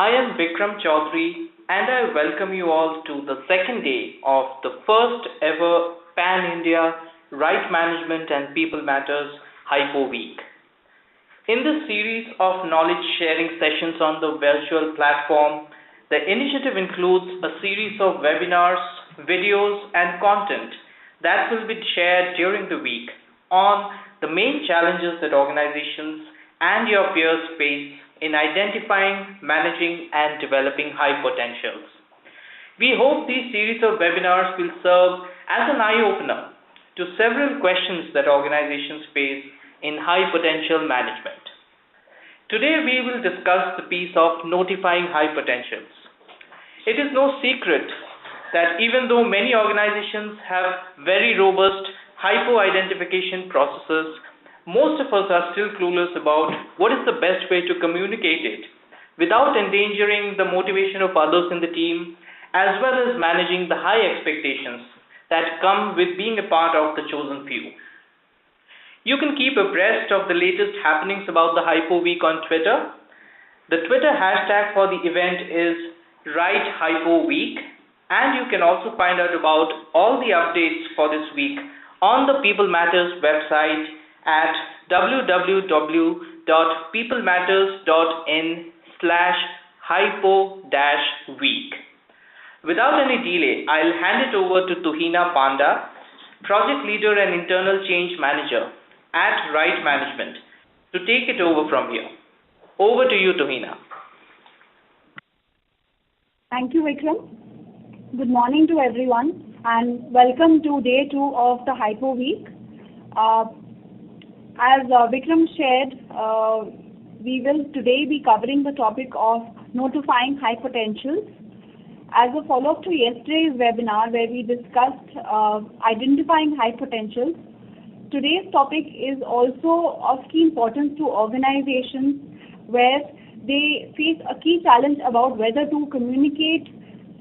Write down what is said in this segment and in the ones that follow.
I am Vikram Chaudhary and I welcome you all to the second day of the first ever Pan India Right Management and People Matters HiPo Week. In this series of knowledge sharing sessions on the virtual platform, the initiative includes a series of webinars, videos, and content that will be shared during the week on the main challenges that organizations and your peers face in identifying, managing, and developing high potentials. We hope these series of webinars will serve as an eye-opener to several questions that organizations face in high potential management. Today we will discuss the piece of notifying high potentials. It is no secret that even though many organizations have very robust HiPo identification processes, most of us are still clueless about what is the best way to communicate it without endangering the motivation of others in the team, as well as managing the high expectations that come with being a part of the chosen few. You can keep abreast of the latest happenings about the HiPo Week on Twitter. The Twitter hashtag for the event is #RightHiPoWeek, and you can also find out about all the updates for this week on the People Matters website at www.peoplematters.in/hypo-week. Without any delay, I'll hand it over to Tuhina Panda, Project Leader and Internal Change Manager at Right Management, to take it over from here. Over to you, Tuhina. Thank you, Vikram. Good morning to everyone and welcome to day 2 of the HiPo Week. As Vikram shared, we will today be covering the topic of notifying high potentials. As a follow-up to yesterday's webinar where we discussed identifying high potentials, today's topic is also of key importance to organizations where they face a key challenge about whether to communicate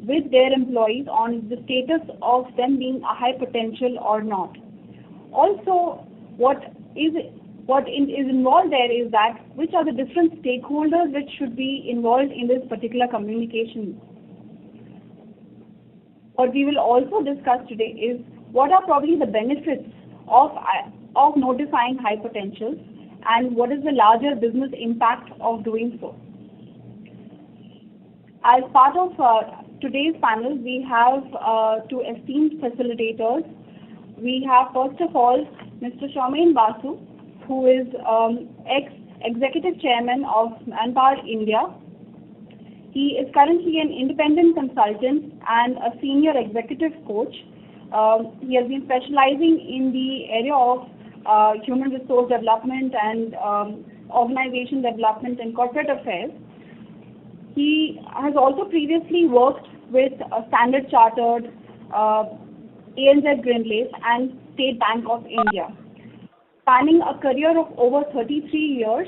with their employees on the status of them being a high potential or not. Also, what is involved there is that which are the different stakeholders which should be involved in this particular communication. What we will also discuss today is what are probably the benefits of notifying high potentials and what is the larger business impact of doing so. As part of today's panel, we have two esteemed facilitators. We have first of all Mr. Shaumen Basu, who is ex-executive chairman of Manpower India. He is currently an independent consultant and a senior executive coach. He has been specializing in the area of human resource development and organization development and corporate affairs. He has also previously worked with Standard Chartered, ANZ Grindlays and State Bank of India. Spanning a career of over 33 years,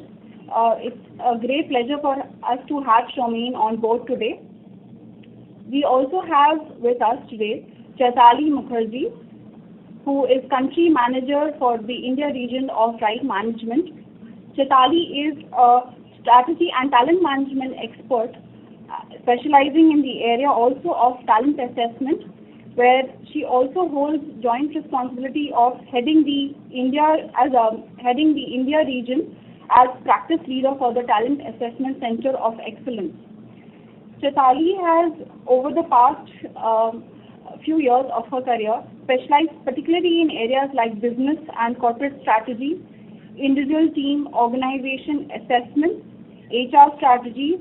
it's a great pleasure for us to have Shaumen on board today. We also have with us today Chaitali Mukherjee, who is Country Manager for the India region of Right Management. Chaitali is a strategy and talent management expert, specializing in the area also of talent assessment, where she also holds joint responsibility of heading the India region as practice leader for the Talent Assessment Center of Excellence. Chaitali has, over the past few years of her career, specialized particularly in areas like business and corporate strategy, individual team organization assessment, HR strategy,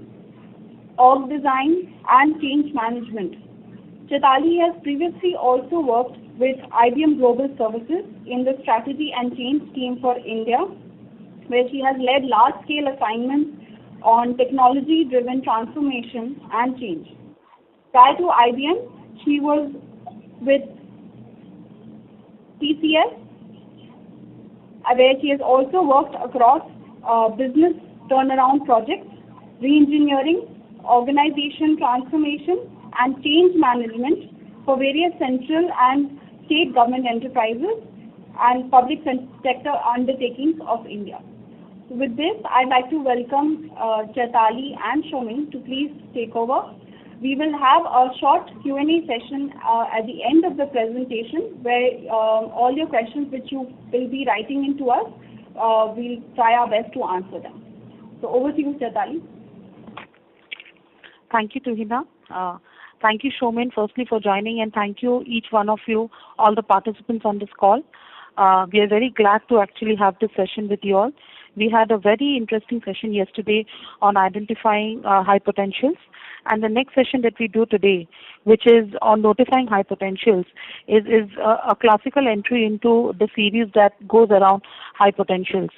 org design, and change management. Chaitali has previously also worked with IBM Global Services in the strategy and change team for India, where she has led large-scale assignments on technology-driven transformation and change. Prior to IBM, she was with TCS, where she has also worked across business turnaround projects, re-engineering, organization transformation, and change management for various central and state government enterprises and public sector undertakings of India. With this, I'd like to welcome Chaitali and Shomin to please take over. We will have a short Q&A session at the end of the presentation where all your questions which you will be writing into us, we'll try our best to answer them. So over to you, Chaitali. Thank you, Tuhina. Thank you, Shomin, firstly for joining, and thank you, each one of you, all the participants on this call. We are very glad to actually have this session with you all. We had a very interesting session yesterday on identifying high potentials. And the next session that we do today, which is on notifying high potentials, is a classical entry into the series that goes around high potentials.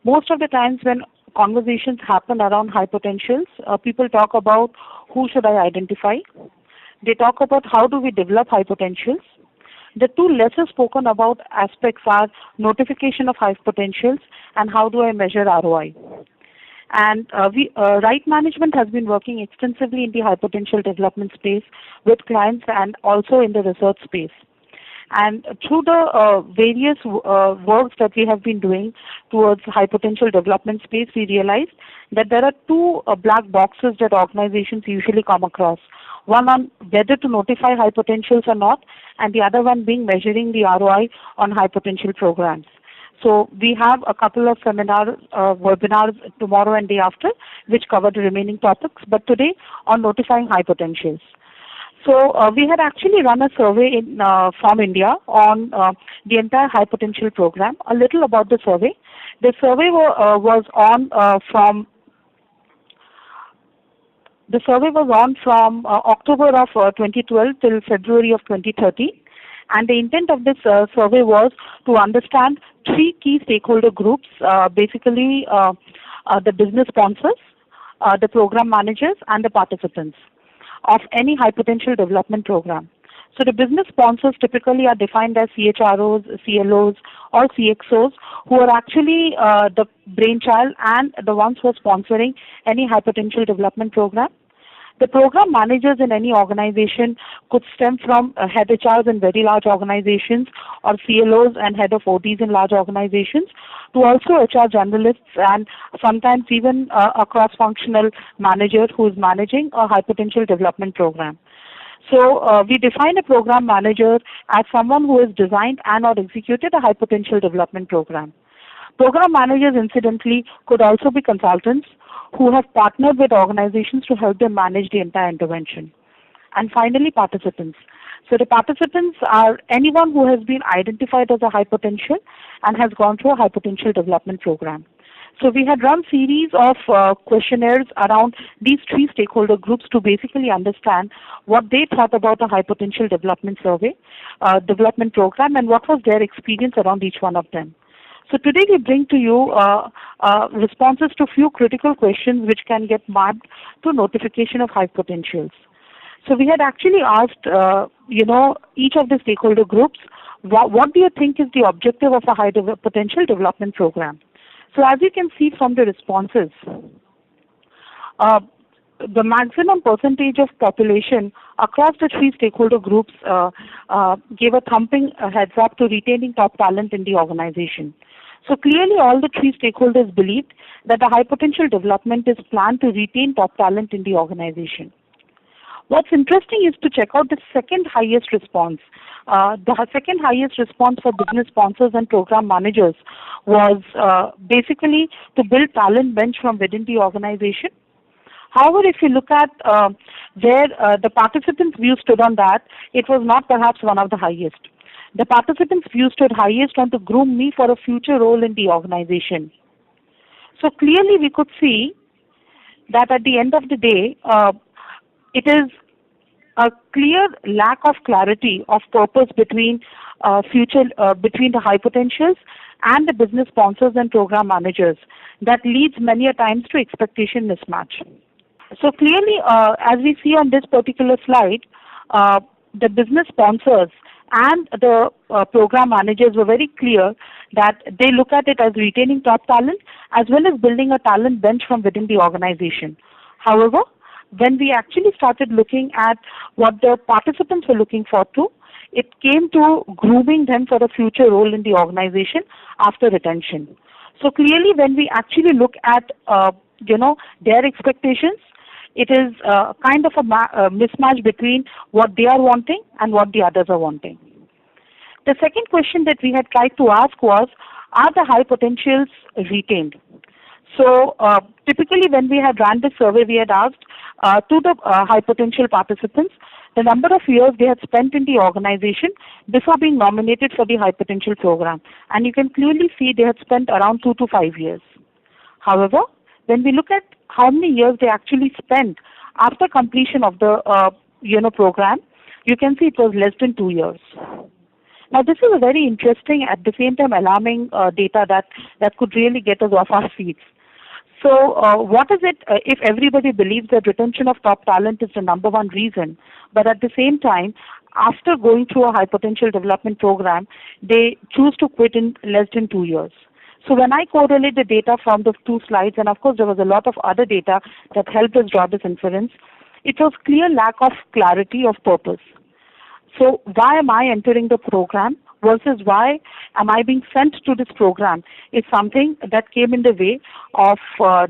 Most of the times when conversations happen around high potentials, people talk about who should I identify. They talk about how do we develop high potentials. The two lesser spoken about aspects are notification of high potentials and how do I measure ROI. And Right Management has been working extensively in the high potential development space with clients and also in the research space. And through the various works that we have been doing towards high potential development space, we realized that there are two black boxes that organizations usually come across. One on whether to notify high potentials or not, and the other one being measuring the ROI on high potential programs. So we have a couple of webinars tomorrow and day after, which cover the remaining topics, but today on notifying high potentials. So we had actually run a survey from India on the entire high potential program. A little about the survey. The survey was on from October of 2012 till February of 2013. And the intent of this survey was to understand three key stakeholder groups, basically the business sponsors, the program managers, and the participants of any high potential development program. So the business sponsors typically are defined as CHROs, CLOs, or CXOs, who are actually the brainchild and the ones who are sponsoring any high potential development program. The program managers in any organization could stem from head HRs in very large organizations or CLOs and head of ODs in large organizations to also HR generalists and sometimes even a cross-functional manager who is managing a high potential development program. So we define a program manager as someone who has designed and or executed a high potential development program. Program managers, incidentally, could also be consultants who have partnered with organizations to help them manage the entire intervention. And finally, participants. So the participants are anyone who has been identified as a high potential and has gone through a high potential development program. So we had run series of questionnaires around these three stakeholder groups to basically understand what they thought about a high potential development development program, and what was their experience around each one of them. So today we bring to you responses to few critical questions which can get mapped to notification of high potentials. So we had actually asked, each of the stakeholder groups, what do you think is the objective of a high potential development program? So as you can see from the responses, the maximum percentage of population across the three stakeholder groups gave a thumping heads up to retaining top talent in the organization. So clearly all the three stakeholders believed that the high potential development is planned to retain top talent in the organization. What's interesting is to check out the second highest response. The second highest response for business sponsors and program managers was basically to build talent bench from within the organization. However, if you look at where the participants' view stood on that, it was not perhaps one of the highest. The participants' view stood highest on to groom me for a future role in the organization. So clearly we could see that at the end of the day, it is a clear lack of clarity of purpose between between the high potentials and the business sponsors and program managers that leads many a times to expectation mismatch. So clearly, as we see on this particular slide, the business sponsors and the program managers were very clear that they look at it as retaining top talent as well as building a talent bench from within the organization. However, when we actually started looking at what the participants were looking for too, it came to grooming them for a future role in the organization after retention. So clearly, when we actually look at their expectations, it is kind of a mismatch between what they are wanting and what the others are wanting. The second question that we had tried to ask was, are the high potentials retained? So typically when we had ran this survey, we had asked to the high potential participants the number of years they had spent in the organization before being nominated for the high potential program. And you can clearly see they had spent around 2 to 5 years. However, when we look at how many years they actually spent after completion of the program, you can see it was less than 2 years. Now, this is a very interesting, at the same time alarming data that could really get us off our seats. So what is it if everybody believes that retention of top talent is the number one reason, but at the same time, after going through a high potential development program, they choose to quit in less than 2 years? So when I correlate the data from the two slides, and of course there was a lot of other data that helped us draw this inference, it was clear lack of clarity of purpose. So why am I entering the program versus why am I being sent to this program is something that came in the way of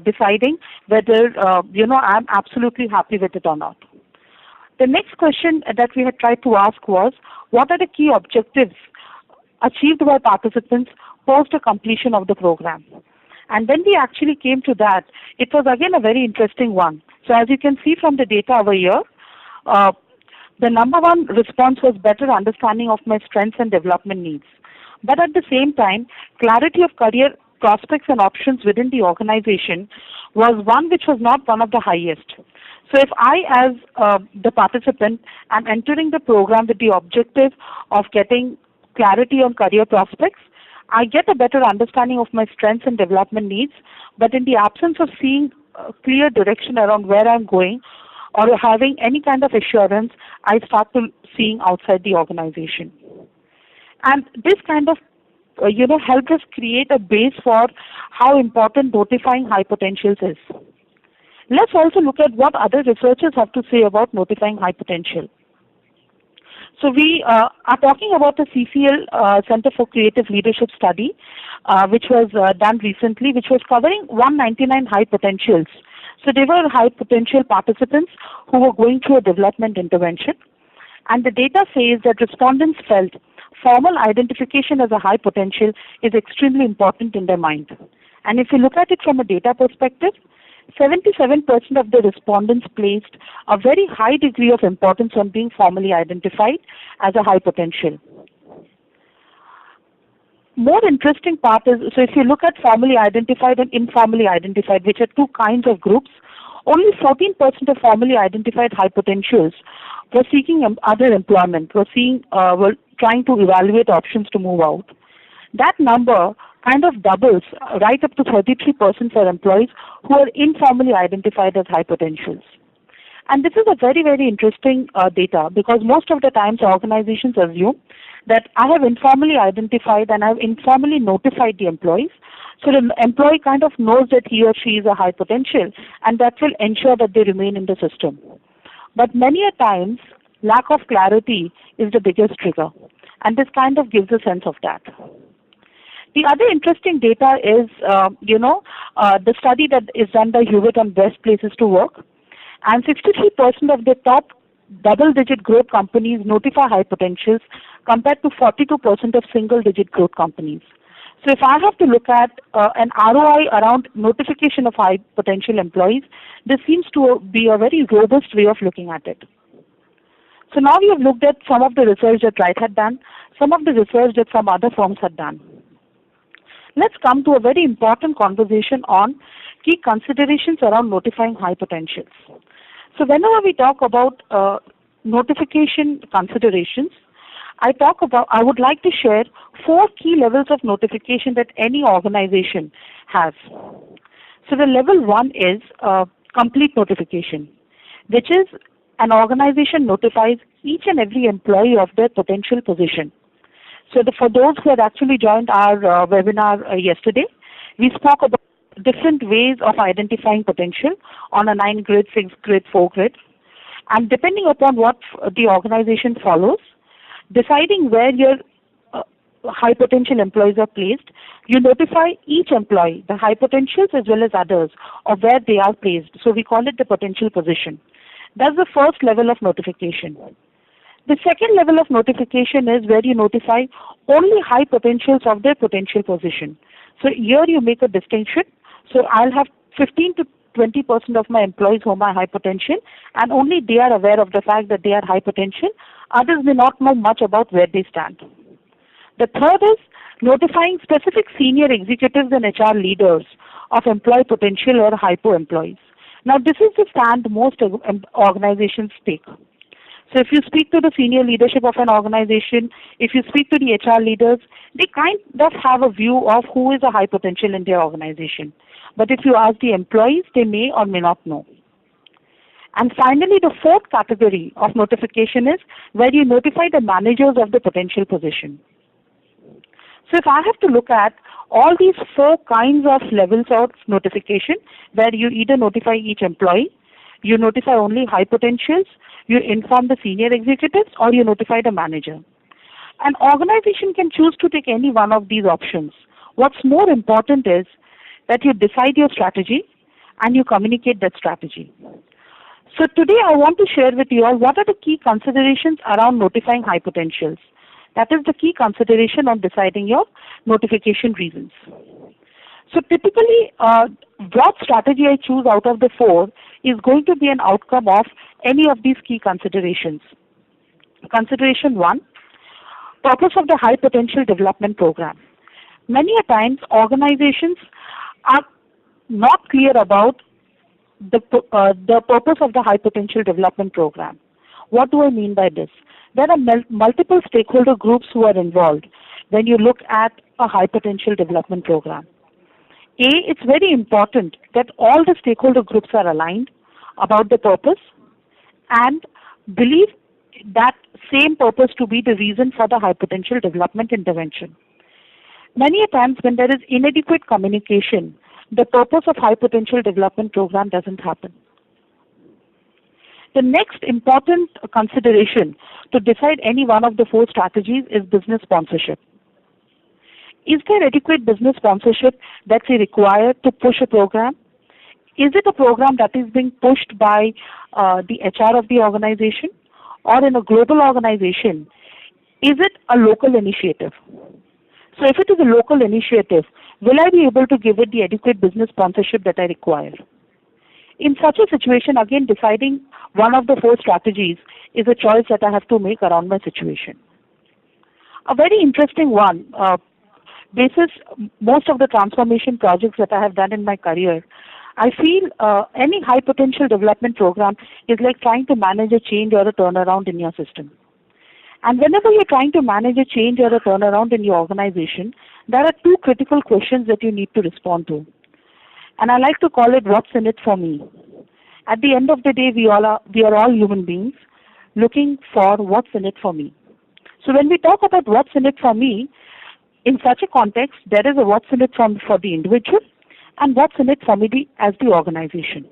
deciding whether, I'm absolutely happy with it or not. The next question that we had tried to ask was, what are the key objectives achieved by participants post the completion of the program? And when we actually came to that, it was again a very interesting one. So as you can see from the data over here, the number one response was better understanding of my strengths and development needs. But at the same time, clarity of career prospects and options within the organization was one which was not one of the highest. So if I, as the participant, am entering the program with the objective of getting clarity on career prospects, I get a better understanding of my strengths and development needs, but in the absence of seeing a clear direction around where I'm going, or having any kind of assurance, I start to seeing outside the organization. And this kind of, helped us create a base for how important notifying high potentials is. Let's also look at what other researchers have to say about notifying high potential. So we are talking about the CCL Center for Creative Leadership study, which was done recently, which was covering 199 high potentials. So they were high potential participants who were going through a development intervention. And the data says that respondents felt formal identification as a high potential is extremely important in their mind. And if you look at it from a data perspective, 77% of the respondents placed a very high degree of importance on being formally identified as a high potential. More interesting part is, so if you look at formally identified and informally identified, which are two kinds of groups, only 14% of formally identified high potentials were seeking other employment, were trying to evaluate options to move out. That number kind of doubles right up to 33% for employees who are informally identified as high potentials. And this is a very, very interesting data, because most of the times organizations assume that I have informally identified and I have informally notified the employees. So the employee kind of knows that he or she is a high potential, and that will ensure that they remain in the system. But many a times, lack of clarity is the biggest trigger, and this kind of gives a sense of that. The other interesting data is, the study that is done by Hewitt on best places to work, and 63% of the top double-digit growth companies notify high potentials compared to 42% of single-digit growth companies. So if I have to look at an ROI around notification of high potential employees, this seems to be a very robust way of looking at it. So now we have looked at some of the research that Wright had done, some of the research that some other firms had done. Let's come to a very important conversation on key considerations around notifying high potentials. So whenever we talk about notification considerations, I would like to share 4 key levels of notification that any organization has. So the level 1 is complete notification, which is an organization notifies each and every employee of their potential position. So for those who had actually joined our webinar yesterday, we spoke about different ways of identifying potential on a 9 grid, 6 grid, 4 grid. And depending upon what the organization follows, deciding where your high potential employees are placed, you notify each employee, the high potentials as well as others, of where they are placed. So we call it the potential position. That's the first level of notification. The second level of notification is where you notify only high potentials of their potential position. So here you make a distinction. So I'll have 15 to 20% of my employees who are high potential, and only they are aware of the fact that they are high potential. Others may not know much about where they stand. The third is notifying specific senior executives and HR leaders of employee potential or HiPo employees. Now, this is the stand most organizations take. So if you speak to the senior leadership of an organization, if you speak to the HR leaders, they kind of have a view of who is a high potential in their organization. But if you ask the employees, they may or may not know. And finally, the fourth category of notification is where you notify the managers of the potential position. So if I have to look at all these four kinds of levels of notification, where you either notify each employee, you notify only high potentials, you inform the senior executives, or you notify the manager. An organization can choose to take any one of these options. What's more important is that you decide your strategy and you communicate that strategy. So today I want to share with you all what are the key considerations around notifying high potentials. That is the key consideration on deciding your notification reasons. So typically, what strategy I choose out of the four is going to be an outcome of any of these key considerations. Consideration 1, purpose of the high potential development program. Many a times organizations are not clear about the purpose of the high potential development program. What do I mean by this? There are multiple stakeholder groups who are involved when you look at a high potential development program. It's very important that all the stakeholder groups are aligned about the purpose and believe that same purpose to be the reason for the high potential development intervention. Many a times when there is inadequate communication, the purpose of high potential development program doesn't happen. The next important consideration to decide any one of the four strategies is business sponsorship. Is there adequate business sponsorship that's required to push a program? Is it a program that is being pushed by the HR of the organization, or in a global organization? Is it a local initiative? So if it is a local initiative, will I be able to give it the adequate business sponsorship that I require? In such a situation, again, deciding one of the four strategies is a choice that I have to make around my situation. A very interesting one, basis most of the transformation projects that I have done in my career, I feel any high potential development program is like trying to manage a change or a turnaround in your system. And whenever you're trying to manage a change or a turnaround in your organization, there are two critical questions that you need to respond to. And I like to call it what's in it for me. At the end of the day, we are all human beings looking for what's in it for me. So when we talk about what's in it for me, in such a context, there is a what's in it for the individual and what's in it for me as the organization.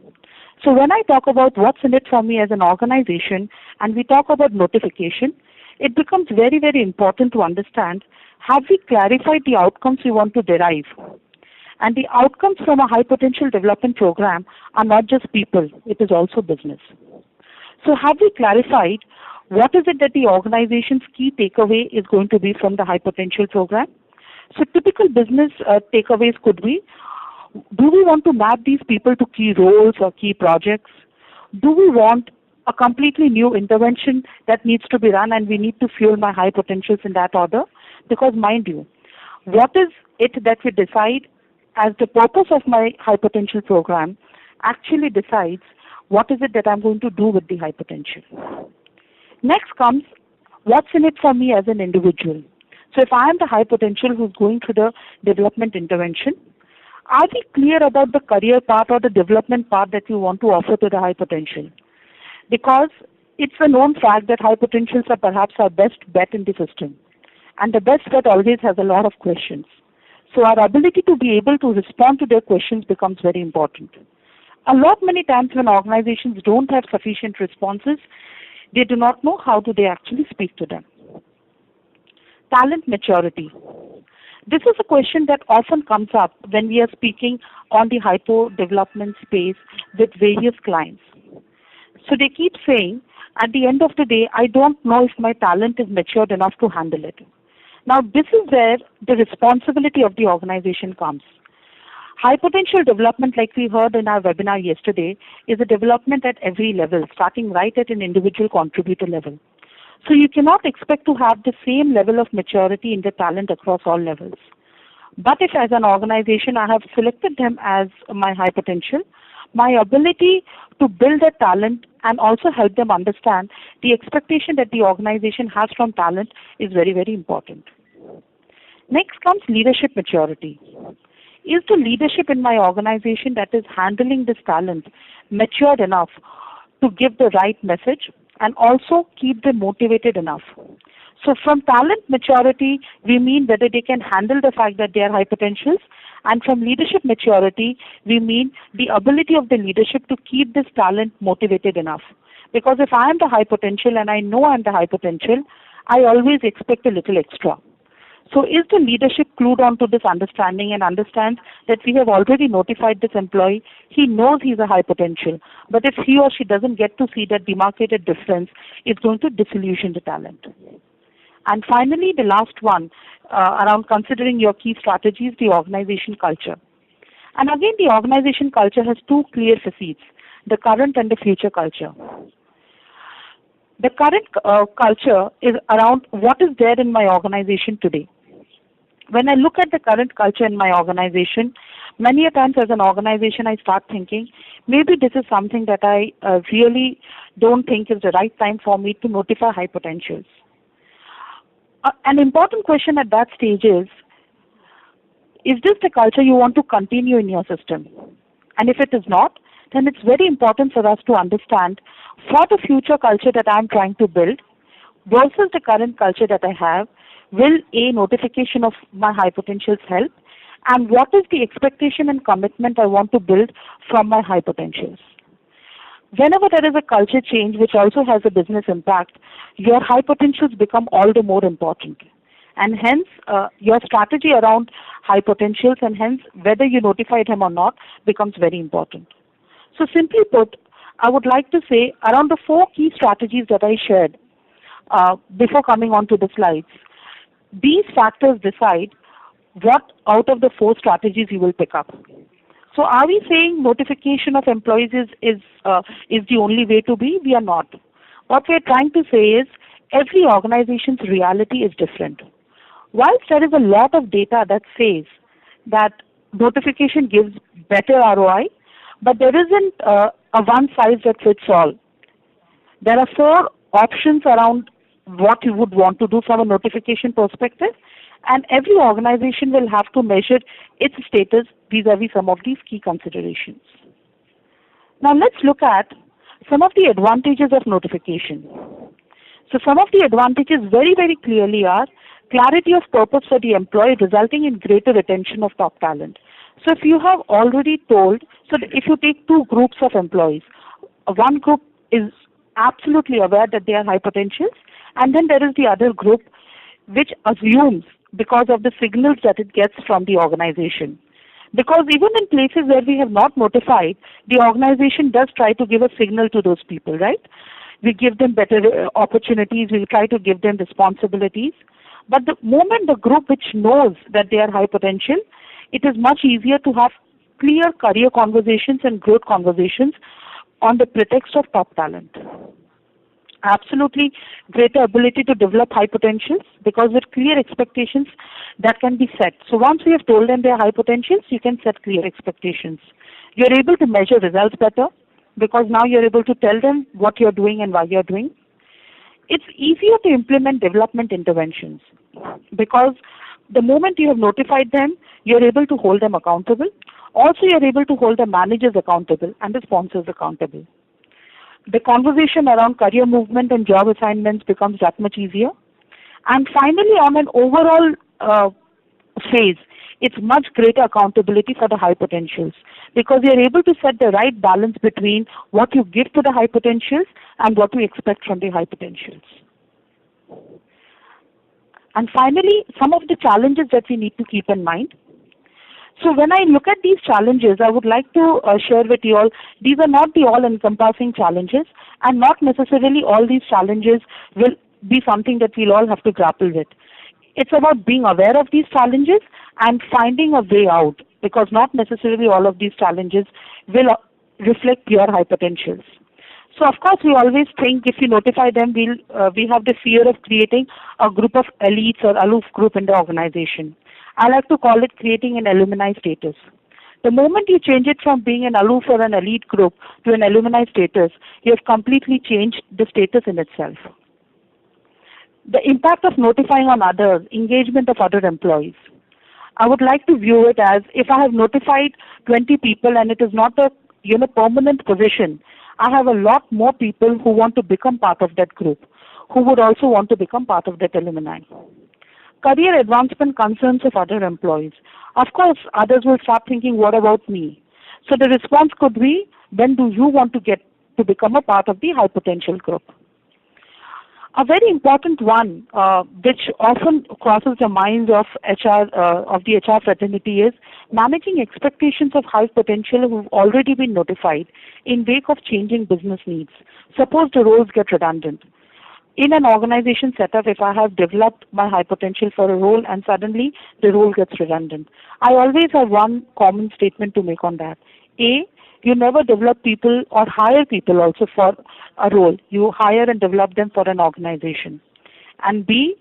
So when I talk about what's in it for me as an organization and we talk about notification, it becomes very, very important to understand, have we clarified the outcomes we want to derive? And the outcomes from a high potential development program are not just people, it is also business. So have we clarified what is it that the organization's key takeaway is going to be from the high potential program? So typical business takeaways could be, do we want to map these people to key roles or key projects? Do we want a completely new intervention that needs to be run and we need to fuel my high potentials in that order? Because mind you, what is it that we decide as the purpose of my high potential program actually decides what is it that I'm going to do with the high potential. Next comes what's in it for me as an individual. So if I am the high potential who's going through the development intervention, are we clear about the career path or the development path that you want to offer to the high potential? Because it's a known fact that high potentials are perhaps our best bet in the system. And the best bet always has a lot of questions. So our ability to be able to respond to their questions becomes very important. Many times when organizations don't have sufficient responses, they do not know how do they actually speak to them. Talent maturity. This is a question that often comes up when we are speaking on the HiPo development space with various clients. So they keep saying, at the end of the day, I don't know if my talent is matured enough to handle it. Now, this is where the responsibility of the organization comes. High potential development, like we heard in our webinar yesterday, is a development at every level, starting right at an individual contributor level. So you cannot expect to have the same level of maturity in the talent across all levels. But if as an organization I have selected them as my high potential, my ability to build a talent and also help them understand the expectation that the organization has from talent is very, very important. Next comes leadership maturity. Is the leadership in my organization that is handling this talent matured enough to give the right message and also keep them motivated enough? So from talent maturity, we mean whether they can handle the fact that they are high potentials, and from leadership maturity, we mean the ability of the leadership to keep this talent motivated enough. Because if I am the high potential and I know I am the high potential, I always expect a little extra. So is the leadership clued on to this understanding and understands that we have already notified this employee, he knows he's a high potential, but if he or she doesn't get to see that demarcated difference, it's going to disillusion the talent. And finally, the last one, around considering your key strategies, the organization culture. And again, the organization culture has two clear facets, the current and the future culture. The current culture is around what is there in my organization today. When I look at the current culture in my organization, many a times as an organization I start thinking, maybe this is something that I really don't think is the right time for me to notify high potentials. An important question at that stage is this the culture you want to continue in your system? And if it is not, then it's very important for us to understand for the future culture that I'm trying to build versus the current culture that I have, will a notification of my high potentials help? And what is the expectation and commitment I want to build from my high potentials? Whenever there is a culture change which also has a business impact, your high potentials become all the more important. And hence, your strategy around high potentials and hence whether you notified him or not becomes very important. So simply put, I would like to say around the 4 key strategies that I shared before coming on to the slides, these factors decide what out of the 4 strategies you will pick up. So are we saying notification of employees is the only way to be? We are not. What we are trying to say is every organization's reality is different. Whilst there is a lot of data that says that notification gives better ROI, but there isn't a one size that fits all. There are 4 options around what you would want to do from a notification perspective, and every organization will have to measure its status vis-a-vis some of these key considerations. Now let's look at some of the advantages of notification. So some of the advantages very, very clearly are clarity of purpose for the employee resulting in greater retention of top talent. So if you have already told, so if you take 2 groups of employees, one group is absolutely aware that they are high potentials, and then there is the other group which assumes because of the signals that it gets from the organization. Because even in places where we have not notified, the organization does try to give a signal to those people, right? We give them better opportunities, we try to give them responsibilities. But the moment the group which knows that they are high potential, it is much easier to have clear career conversations and growth conversations on the pretext of top talent. Absolutely greater ability to develop high potentials because with clear expectations that can be set. So once we have told them they are high potentials, you can set clear expectations. You're able to measure results better because now you're able to tell them what you're doing and why you're doing. It's easier to implement development interventions because the moment you have notified them, you're able to hold them accountable. Also, you're able to hold the managers accountable and the sponsors accountable. The conversation around career movement and job assignments becomes that much easier. And finally, on an overall phase, it's much greater accountability for the high potentials because you're able to set the right balance between what you give to the high potentials and what we expect from the high potentials. And finally, some of the challenges that we need to keep in mind. So when I look at these challenges, I would like to share with you all, these are not the all-encompassing challenges, and not necessarily all these challenges will be something that we'll all have to grapple with. It's about being aware of these challenges and finding a way out, because not necessarily all of these challenges will reflect your high potentials. So of course we always think if we notify them, we have the fear of creating a group of elites or aloof group in the organization. I like to call it creating an alumni status. The moment you change it from being an aloof or an elite group to an alumni status, you have completely changed the status in itself. The impact of notifying on others, engagement of other employees. I would like to view it as if I have notified 20 people and it is not a permanent position, I have a lot more people who want to become part of that group, who would also want to become part of that alumni. Career advancement concerns of other employees. Of course, others will start thinking, what about me? So the response could be, when do you want to get to become a part of the high potential group? A very important one, which often crosses the minds of the HR fraternity, is managing expectations of high potential who have already been notified in wake of changing business needs. Suppose the roles get redundant. In an organization setup, if I have developed my high potential for a role and suddenly the role gets redundant, I always have one common statement to make on that. A, you never develop people or hire people also for a role. You hire and develop them for an organization. And B,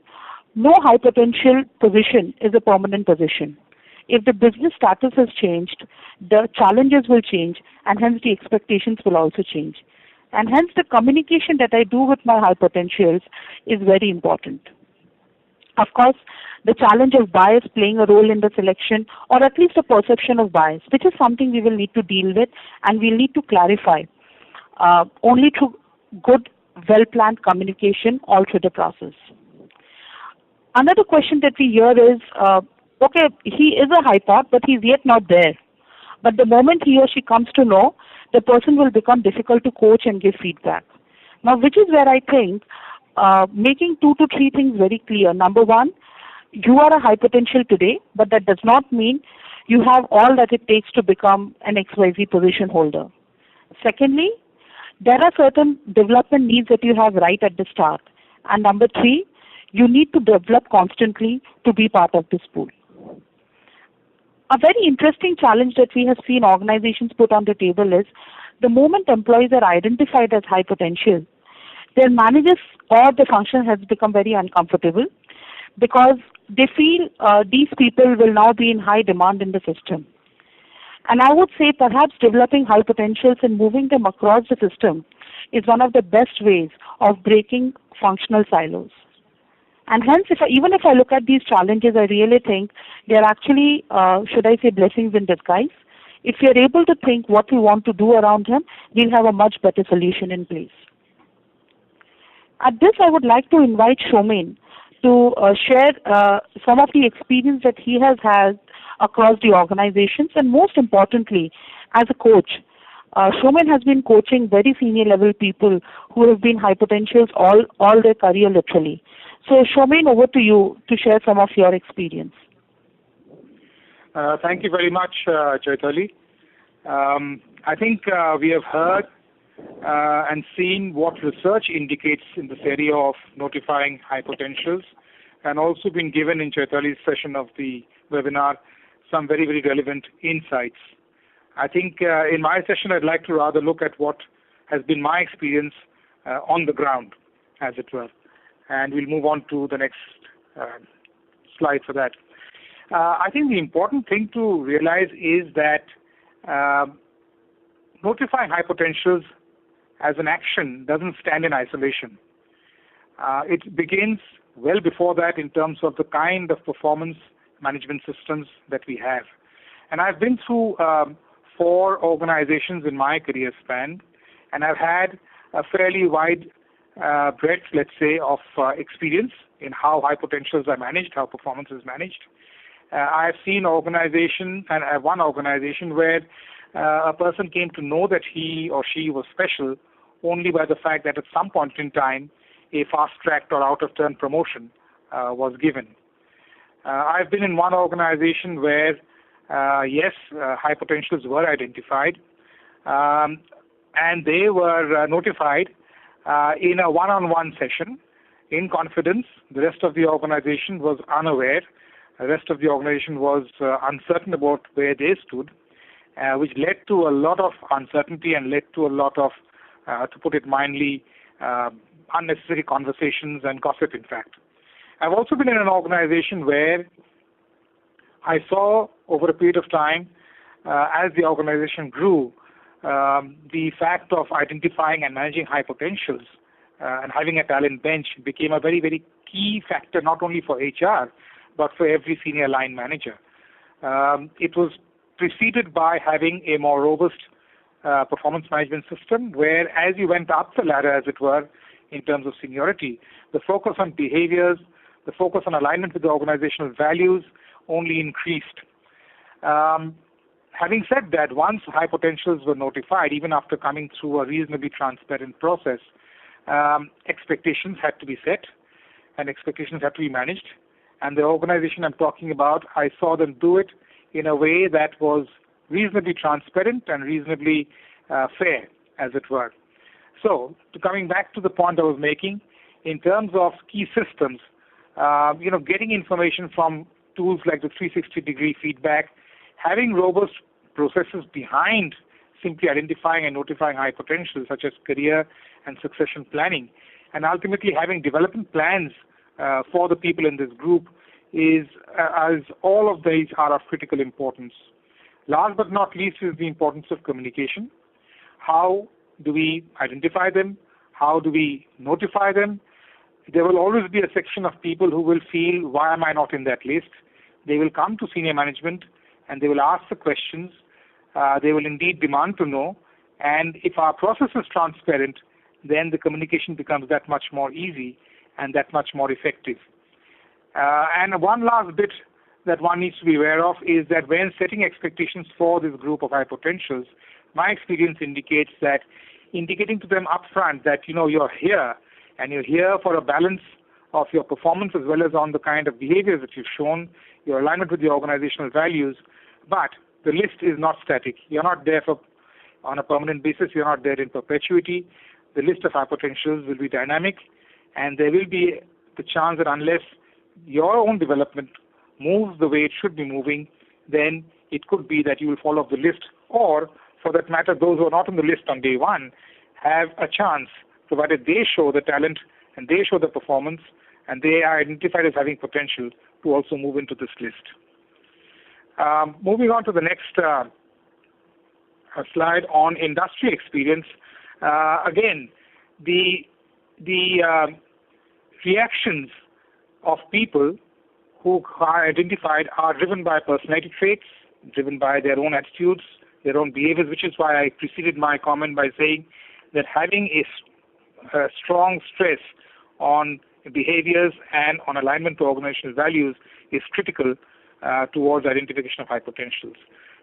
no high potential position is a permanent position. If the business status has changed, the challenges will change, and hence the expectations will also change. And hence the communication that I do with my high potentials is very important. Of course, the challenge of bias playing a role in the selection, or at least a perception of bias, which is something we will need to deal with and we'll need to clarify only through good, well-planned communication all through the process. Another question that we hear is, okay, he is a HiPo, but he's yet not there. But the moment he or she comes to know, the person will become difficult to coach and give feedback. Now, which is where I think making 2 to 3 things very clear. Number one, you are a high potential today, but that does not mean you have all that it takes to become an XYZ position holder. Secondly, there are certain development needs that you have right at the start. And number 3, you need to develop constantly to be part of this pool. A very interesting challenge that we have seen organizations put on the table is the moment employees are identified as high potential, their managers or the function has become very uncomfortable because they feel these people will now be in high demand in the system. And I would say perhaps developing high potentials and moving them across the system is one of the best ways of breaking functional silos. And hence, even if I look at these challenges, I really think they're actually, should I say, blessings in disguise. If we are able to think what we want to do around them, we'll have a much better solution in place. At this, I would like to invite Shomen to share some of the experience that he has had across the organizations, and most importantly, as a coach. Shomen has been coaching very senior level people who have been high potentials all their career literally. So Shomen, over to you to share some of your experience. Thank you very much, Chaitali. I think we have heard and seen what research indicates in this area of notifying high potentials, and also been given in Chaitali's session of the webinar some very, very relevant insights. I think in my session I'd like to rather look at what has been my experience on the ground, as it were. And we'll move on to the next slide for that. I think the important thing to realize is that notifying high potentials as an action doesn't stand in isolation. It begins well before that in terms of the kind of performance management systems that we have. And I've been through 4 organizations in my career span, and I've had a fairly wide breadth, let's say, of experience in how high potentials are managed, how performance is managed. I've seen organization, and one organization where a person came to know that he or she was special only by the fact that at some point in time, a fast-tracked or out-of-turn promotion was given. I've been in one organization where, yes, high potentials were identified, and they were notified in a one-on-one session in confidence. The rest of the organization was unaware. The rest of the organization was uncertain about where they stood, which led to a lot of uncertainty and led to a lot of, to put it mildly, unnecessary conversations and gossip, in fact. I've also been in an organization where I saw over a period of time, as the organization grew, the fact of identifying and managing high potentials and having a talent bench became a very, very key factor, not only for HR, but for every senior line manager. It was preceded by having a more robust performance management system, where as you went up the ladder, as it were, in terms of seniority, the focus on behaviors, the focus on alignment with the organizational values only increased. Having said that, once high potentials were notified, even after coming through a reasonably transparent process, expectations had to be set and expectations had to be managed. And the organization I'm talking about, I saw them do it in a way that was reasonably transparent and reasonably fair, as it were. So, coming back to the point I was making, in terms of key systems, getting information from tools like the 360-degree feedback, having robust processes behind simply identifying and notifying high potential, such as career and succession planning, and ultimately having development plans for the people in this group is, as all of these are of critical importance. Last but not least is the importance of communication. How do we identify them? How do we notify them? There will always be a section of people who will feel, why am I not in that list? They will come to senior management and they will ask the questions. They will indeed demand to know. And if our process is transparent, then the communication becomes that much more easy and that much more effective. And one last bit that one needs to be aware of is that when setting expectations for this group of high potentials, my experience indicates that indicating to them upfront that, you're here and you're here for a balance of your performance as well as on the kind of behaviors that you've shown, your alignment with the organizational values, but the list is not static. You're not there on a permanent basis. You're not there in perpetuity. The list of high potentials will be dynamic, and there will be the chance that unless your own development moves the way it should be moving, then it could be that you will fall off the list, or for that matter, those who are not on the list on day one have a chance, provided they show the talent and they show the performance and they are identified as having potential, to also move into this list. Moving on to the next slide on industry experience. Again, the reactions of people who are identified are driven by personality traits, driven by their own attitudes, their own behaviors, which is why I preceded my comment by saying that having a strong stress on behaviors and on alignment to organizational values is critical towards identification of high potentials.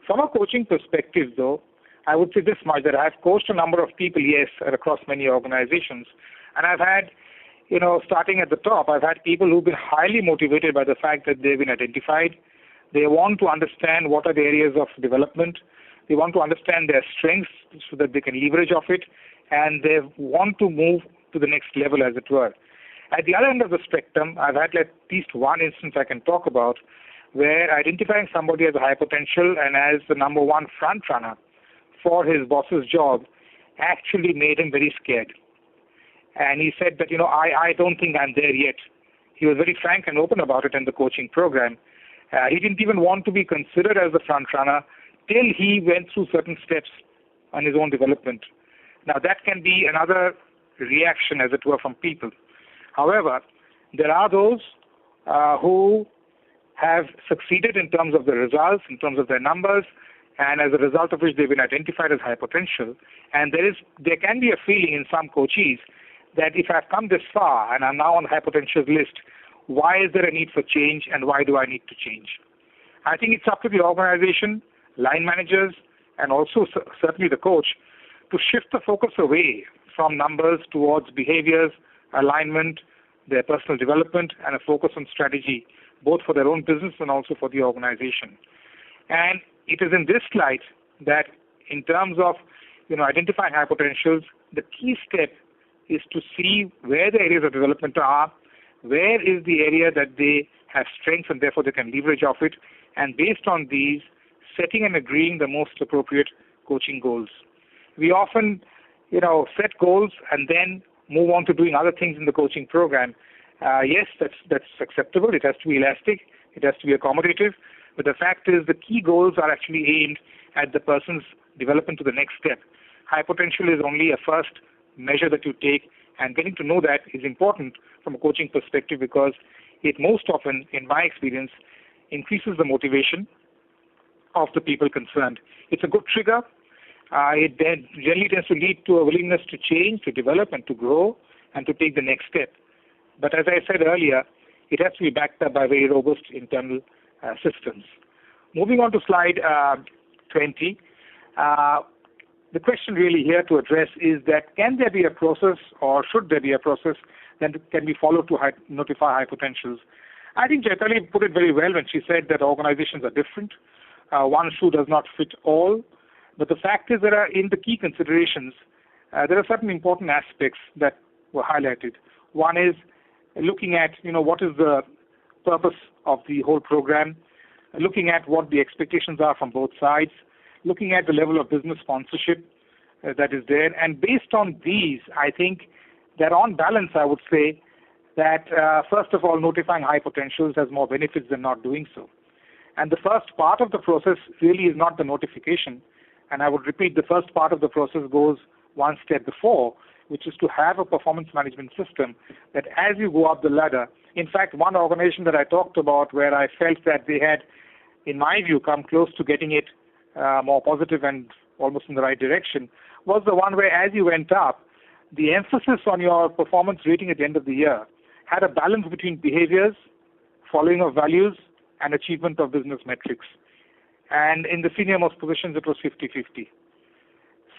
From a coaching perspective, though, I would say this much, that I've coached a number of people, yes, across many organizations, and I've had, starting at the top, I've had people who've been highly motivated by the fact that they've been identified. They want to understand what are the areas of development. They want to understand their strengths so that they can leverage off it, and they want to move to the next level, as it were. At the other end of the spectrum, I've had at least one instance I can talk about where identifying somebody as a high potential and as the number one front runner for his boss's job actually made him very scared. And he said that, I don't think I'm there yet. He was very frank and open about it in the coaching program. He didn't even want to be considered as the front runner till he went through certain steps on his own development. Now, that can be another reaction, as it were, from people. However, there are those who have succeeded in terms of the results, in terms of their numbers, and as a result of which they've been identified as high potential. And there can be a feeling in some coachees that if I've come this far and I'm now on the high potential list, why is there a need for change and why do I need to change? I think it's up to the organization, line managers, and also certainly the coach to shift the focus away from numbers towards behaviors, alignment, their personal development, and a focus on strategy, both for their own business and also for the organization. And it is in this light that in terms of identifying high potentials, the key step is to see where the areas of development are, where is the area that they have strengths and therefore they can leverage off it, and based on these, setting and agreeing the most appropriate coaching goals. We often, set goals and then move on to doing other things in the coaching program. Yes, that's acceptable. It has to be elastic. It has to be accommodative. But the fact is the key goals are actually aimed at the person's development to the next step. High potential is only a first measure that you take, and getting to know that is important from a coaching perspective because it most often, in my experience, increases the motivation of the people concerned. It's a good trigger. It then generally tends to lead to a willingness to change, to develop, and to grow, and to take the next step. But as I said earlier, it has to be backed up by very robust internal systems. Moving on to slide 20, the question really here to address is that can there be a process or should there be a process that can be followed to notify high potentials? I think Chaitali put it very well when she said that organizations are different. One shoe does not fit all. But the fact is that in the key considerations, there are certain important aspects that were highlighted. One is looking at, what is the purpose of the whole program, looking at what the expectations are from both sides, looking at the level of business sponsorship that is there. And based on these, I think that on balance, I would say that, first of all, notifying high potentials has more benefits than not doing so. And the first part of the process really is not the notification. And I would repeat, the first part of the process goes one step before, which is to have a performance management system that as you go up the ladder, in fact, one organization that I talked about where I felt that they had, in my view, come close to getting it more positive and almost in the right direction, was the one where as you went up, the emphasis on your performance rating at the end of the year had a balance between behaviors, following of values, and achievement of business metrics. And in the senior most positions, it was 50-50.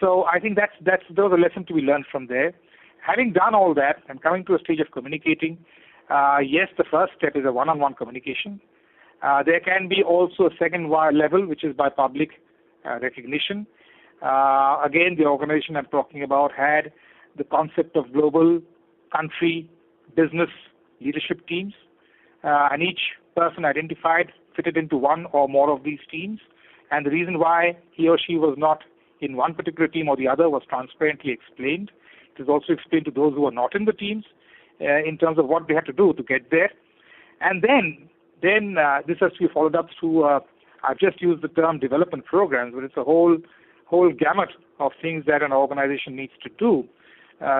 So I think there was a lesson to be learned from there. Having done all that and coming to a stage of communicating, yes, the first step is a one-on-one communication. There can be also a second level, which is by public recognition. Again, the organization I'm talking about had the concept of global country business leadership teams, and each person identified fitted into one or more of these teams. And the reason why he or she was not in one particular team or the other was transparently explained. It is also explained to those who are not in the teams in terms of what they had to do to get there. And then this has to be followed up through, I've just used the term development programs, but it's a whole gamut of things that an organization needs to do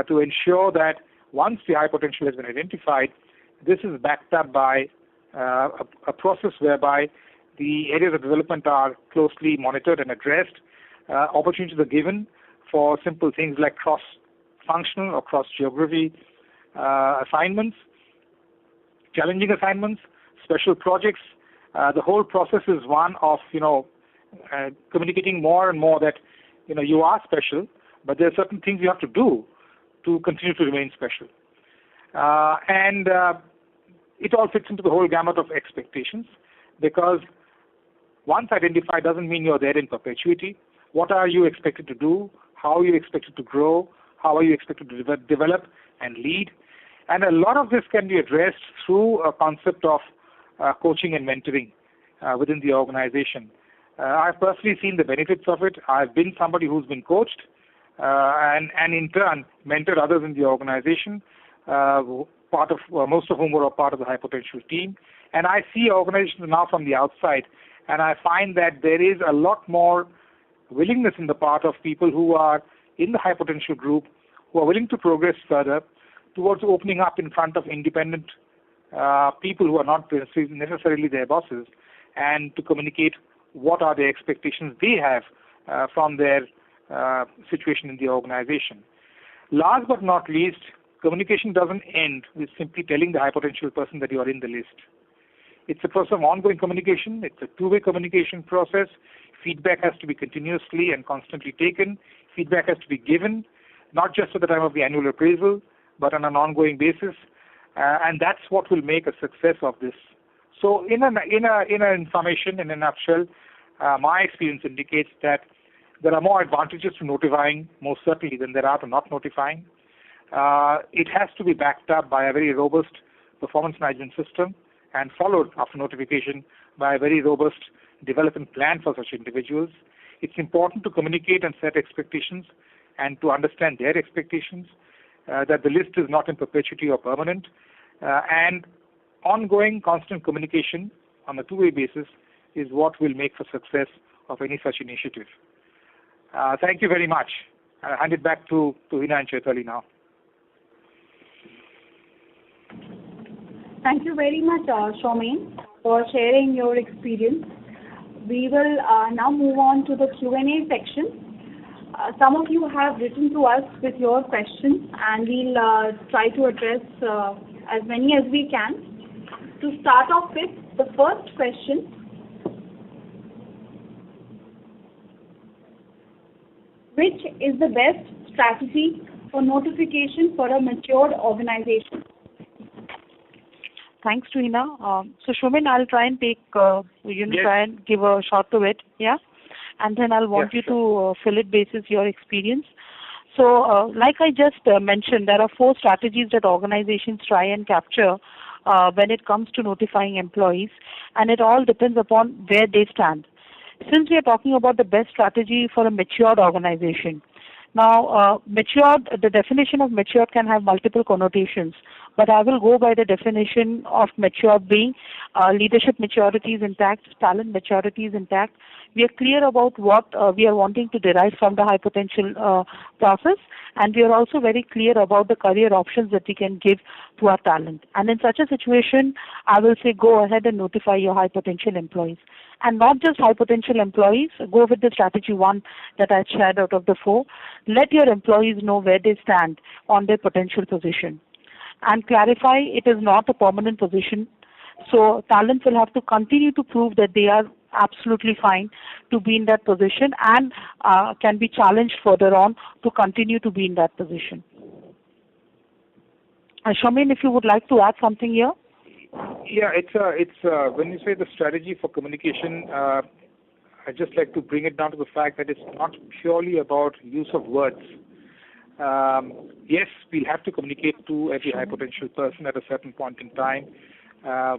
to ensure that once the high potential has been identified, this is backed up by a process whereby the areas of development are closely monitored and addressed. Opportunities are given for simple things like cross-functional or cross-geography assignments, challenging assignments, special projects. The whole process is one of, communicating more and more that, you are special, but there are certain things you have to do to continue to remain special. And it all fits into the whole gamut of expectations because once identified doesn't mean you're there in perpetuity. What are you expected to do? How are you expected to grow? How are you expected to develop and lead? And a lot of this can be addressed through a concept of coaching and mentoring within the organization. I've personally seen the benefits of it. I've been somebody who's been coached and in turn mentored others in the organization, most of whom were a part of the high potential team. And I see organizations now from the outside, and I find that there is a lot more willingness in the part of people who are in the high potential group, who are willing to progress further towards opening up in front of independent people who are not necessarily their bosses, and to communicate what are the expectations they have from their situation in the organization. Last but not least, communication doesn't end with simply telling the high potential person that you are in the list. It's a process of ongoing communication. It's a two-way communication process. Feedback has to be continuously and constantly taken. Feedback has to be given, not just at the time of the annual appraisal, but on an ongoing basis. and that's what will make a success of this. So, in a summation, in a nutshell, my experience indicates that there are more advantages to notifying, most certainly, than there are to not notifying. It has to be backed up by a very robust performance management system and followed after notification by a very robust development plan for such individuals. It's important to communicate and set expectations and to understand their expectations, that the list is not in perpetuity or permanent, and ongoing constant communication on a two-way basis is what will make for success of any such initiative. Thank you very much. I'll hand it back to Hina and Chaitali now. Thank you very much, Shaumen, for sharing your experience. We will now move on to the Q&A section. Some of you have written to us with your questions, and we'll try to address as many as we can. To start off with, the first question: which is the best strategy for notification for a matured organization? Thanks, Hina. So, Shaumen, I'll try and take, Yes. try and give a shot to it, yeah? And then I'll want Yes, you to fill it basis your experience. So, like I just mentioned, there are 4 strategies that organizations try and capture when it comes to notifying employees, and it all depends upon where they stand. Since we are talking about the best strategy for a matured organization, now, matured, the definition of matured can have multiple connotations, but I will go by the definition of matured being leadership maturity is intact, talent maturity is intact. We are clear about what we are wanting to derive from the high potential process, and we are also very clear about the career options that we can give to our talent. And in such a situation, I will say go ahead and notify your high potential employees. And not just high potential employees, go with the strategy 1 that I shared out of the 4. Let your employees know where they stand on their potential position. And clarify it is not a permanent position. So talent will have to continue to prove that they are absolutely fine to be in that position and can be challenged further on to continue to be in that position. Shaumen, if you would like to add something here. Yeah, it's when you say the strategy for communication, I just like to bring it down to the fact that it's not purely about use of words. Yes, we'll have to communicate to every high potential person at a certain point in time.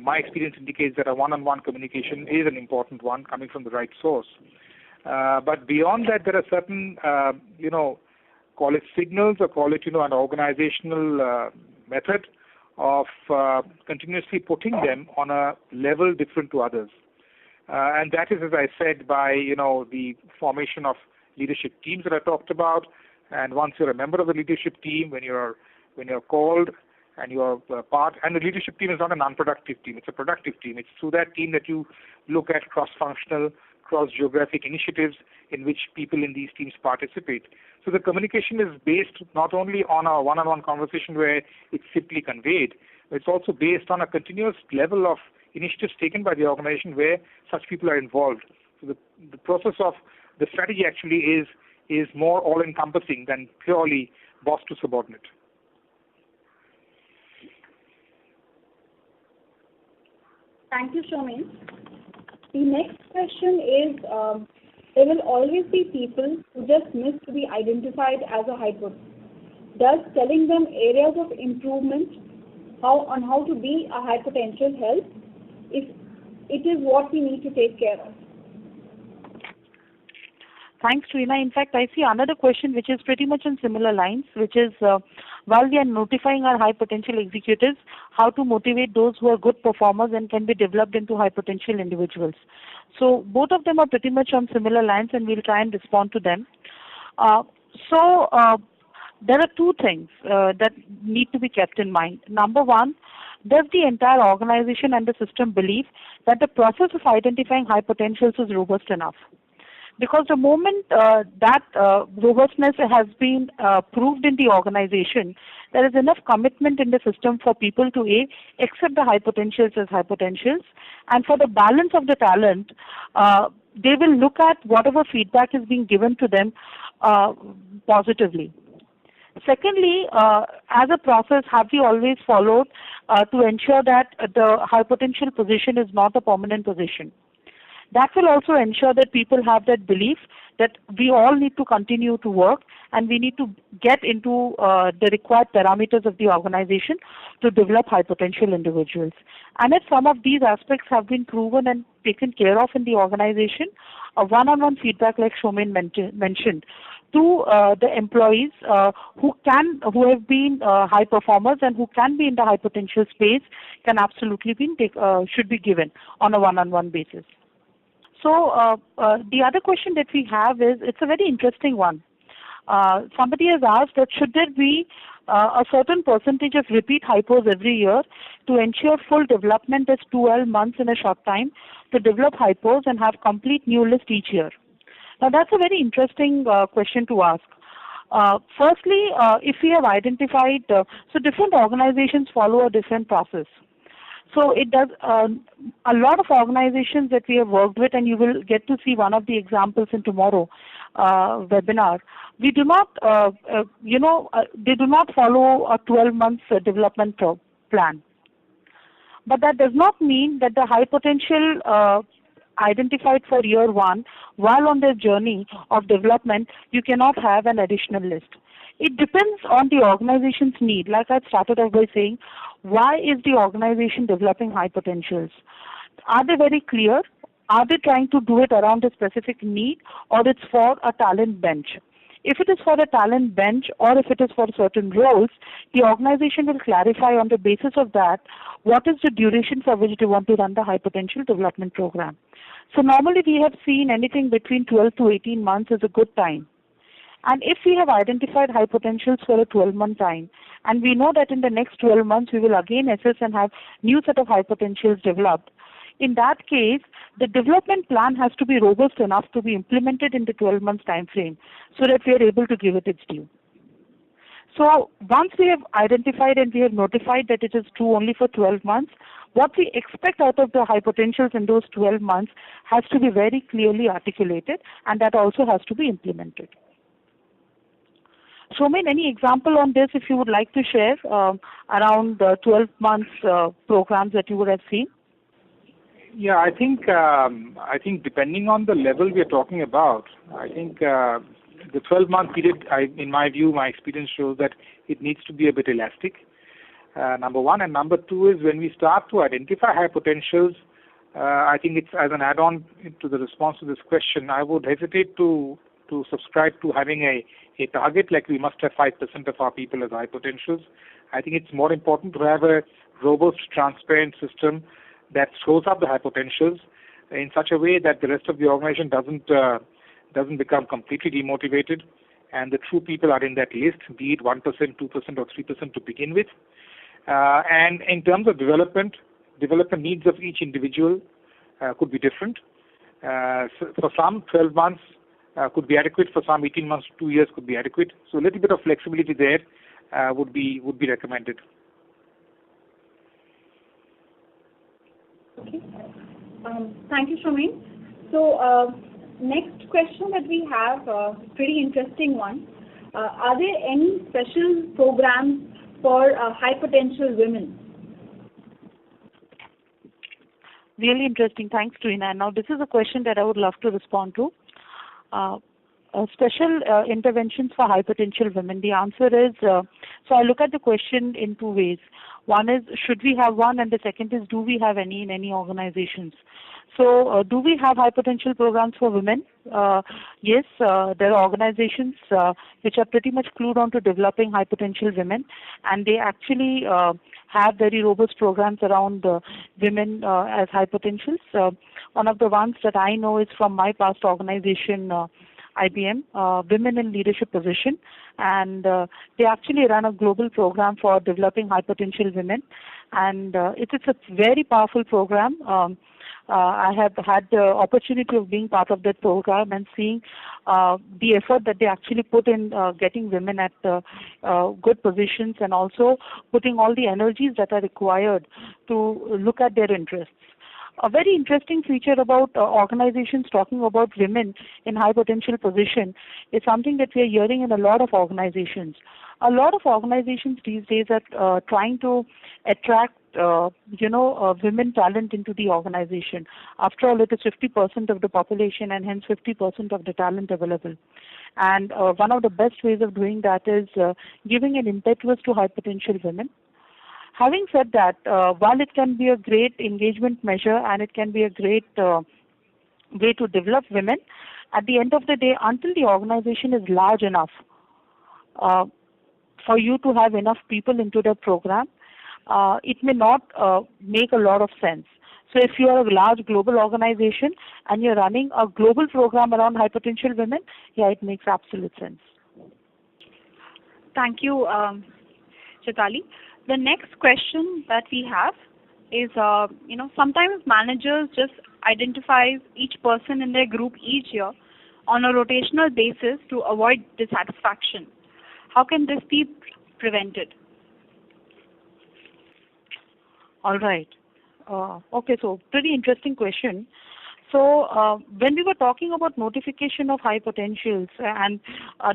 My experience indicates that a one-on-one communication is an important one coming from the right source. But beyond that, there are certain, call it signals or call it, an organizational method of continuously putting them on a level different to others. And that is, as I said, by, the formation of leadership teams that I talked about. And once you're a member of the leadership team, when you're called and you're part, and the leadership team is not an unproductive team, it's a productive team. It's through that team that you look at cross-functional, cross-geographic initiatives in which people in these teams participate. So the communication is based not only on a one-on-one conversation where it's simply conveyed, but it's also based on a continuous level of initiatives taken by the organization where such people are involved. So the process of the strategy actually is more all-encompassing than purely boss to subordinate. Thank you, Shaumen. The next question is, there will always be people who just miss to be identified as a HiPo. Does telling them areas of improvement on how to be a high potential help? If it is what we need to take care of. Thanks, Rina. In fact, I see another question which is pretty much on similar lines, which is while we are notifying our high potential executives, how to motivate those who are good performers and can be developed into high potential individuals. So both of them are pretty much on similar lines, and we'll try and respond to them. There are 2 things that need to be kept in mind. Number 1, does the entire organization and the system believe that the process of identifying high potentials is robust enough? Because the moment that robustness has been proved in the organization, there is enough commitment in the system for people to accept the high potentials as high potentials, and for the balance of the talent, they will look at whatever feedback is being given to them positively. Secondly, as a process, have we always followed to ensure that the high potential position is not a permanent position? That will also ensure that people have that belief that we all need to continue to work and we need to get into the required parameters of the organization to develop high potential individuals. And if some of these aspects have been proven and taken care of in the organization, a one-on-one feedback like Shomen mentioned to the employees who have been high performers and who can be in the high potential space can absolutely should be given on a one-on-one basis. So the other question that we have is, it's a very interesting one. Somebody has asked that should there be a certain percentage of repeat HiPos every year to ensure full development as 12 months in a short time to develop HiPos and have complete new list each year. Now that's a very interesting question to ask. Firstly, if we have identified, so different organizations follow a different process. So it does, a lot of organizations that we have worked with, and you will get to see one of the examples in tomorrow webinar, we do not, they do not follow a 12 months development plan. But that does not mean that the high potential identified for year one, while on their journey of development, you cannot have an additional list. It depends on the organization's need. Like I started off by saying, why is the organization developing high potentials? Are they very clear? Are they trying to do it around a specific need, or it's for a talent bench? If it is for a talent bench or if it is for certain roles, the organization will clarify on the basis of that what is the duration for which they want to run the high potential development program. So normally we have seen anything between 12 to 18 months is a good time. And if we have identified high potentials for a 12-month time, and we know that in the next 12 months we will again assess and have new set of high potentials developed, in that case, the development plan has to be robust enough to be implemented in the 12 months time frame so that we are able to give it its due. So once we have identified and we have notified that it is true only for 12 months, what we expect out of the high potentials in those 12 months has to be very clearly articulated, and that also has to be implemented. Shomen, any example on this if you would like to share around the 12 months programs that you would have seen? Yeah, I think depending on the level we are talking about, I think the 12-month period, in my view, my experience shows that it needs to be a bit elastic. Number one, and number two is when we start to identify high potentials, I think it's as an add-on to the response to this question, I would hesitate to subscribe to having a target like we must have 5% of our people as high potentials. I think it's more important to have a robust, transparent system that shows up the high potentials in such a way that the rest of the organization doesn't become completely demotivated, and the true people are in that list, be it 1%, 2%, or 3% to begin with. And in terms of development needs of each individual could be different. So for some, 12 months could be adequate. For some, 18 months to 2 years could be adequate. So a little bit of flexibility there would be recommended. Okay. Thank you, Shomen. So next question that we have, pretty interesting one. Are there any special programs for high potential women? Really interesting. Thanks, Trina. Now, this is a question that I would love to respond to. Special interventions for high potential women. The answer is, so I look at the question in two ways. One is, should we have one? And the second is, do we have any in any organizations? So do we have high potential programs for women? Yes, there are organizations which are pretty much clued on to developing high potential women, and they actually have very robust programs around women as high potentials. One of the ones that I know is from my past organization, IBM, Women in Leadership Position, and they actually run a global program for developing high potential women, and it's a very powerful program. I have had the opportunity of being part of that program and seeing the effort that they actually put in getting women at good positions, and also putting all the energies that are required to look at their interests. A very interesting feature about organizations talking about women in high potential position is something that we are hearing in a lot of organizations. A lot of organizations these days are trying to attract, women talent into the organization. After all, it is 50% of the population and hence 50% of the talent available. And one of the best ways of doing that is giving an impetus to high potential women. Having said that, while it can be a great engagement measure and it can be a great way to develop women, at the end of the day, until the organization is large enough for you to have enough people into the program, it may not make a lot of sense. So if you are a large global organization and you're running a global program around high potential women, yeah, it makes absolute sense. Thank you, Chitali. The next question that we have is, sometimes managers just identify each person in their group each year on a rotational basis to avoid dissatisfaction. How can this be prevented? All right. Okay, so pretty interesting question. So when we were talking about notification of high potentials and